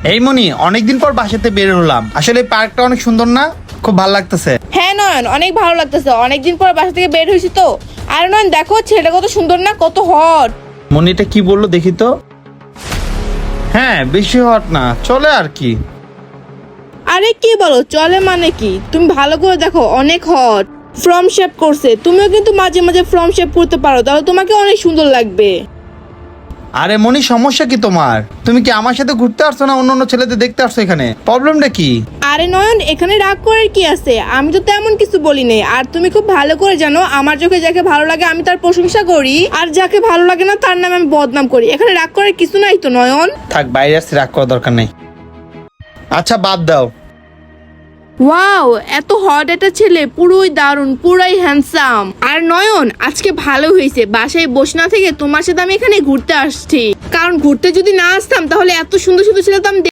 এই মনি, অনেকদিন পর বাসাতে বের হলাম। আসলে পার্কটা অনেক সুন্দর না? খুব ভালো লাগতেছে। হ্যাঁ নয়ন, অনেক ভালো লাগতেছে। অনেকদিন পর বাসা থেকে বের হয়েছি তো। আর নয়ন দেখো, ছেলেটা কত সুন্দর না, কত হট। মনি এটা কি বললো দেখি তো। হ্যাঁ, বেশি হট না, চলে আর কি। আরে কি বলো চলে মানে কি? তুমি ভালো করে দেখো, অনেক হট। ফ্রম শেপ করছে। তুমিও কিন্তু মাঝে মাঝে ফ্রম শেপ করতে পারো, তাহলে তোমাকে অনেক সুন্দর লাগবে। আরে মনি, সমস্যা কি তোমার? তুমি কি আমার সাথে ঘুরতে আসছো না অন্য অন্য ছেলেদের দেখতে আসছো? এখানে প্রবলেমটা কি? আরে নয়ন, এখানে রাগ করার কি আছে? আমি তো তেমন কিছু বলি নাই। আর তুমি খুব ভালো করে জানো, আমার চোখে যাকে ভালো লাগে আমি তার প্রশংসা করি, আর যাকে ভালো লাগে না তার নামে আমি বদনাম করি। এখানে রাগ করার কিছু নাই তো নয়ন। থাক, বাইরে আসতে রাগ করার দরকার নেই। আচ্ছা বাদ দাও। ওয়াও, এত হট একটা ছেলে, পুরোই দারুণ, পুরাই হ্যান্ডসাম। আর নয়ন, আজকে ভালো হয়েছে বাসায় বসে না থেকে তোমার সাথে আমি এখানে ঘুরতে আসছি। কারণ ঘুরতে যদি না আসতাম তাহলে এত সুন্দর সুন্দর ছেলে তো আমি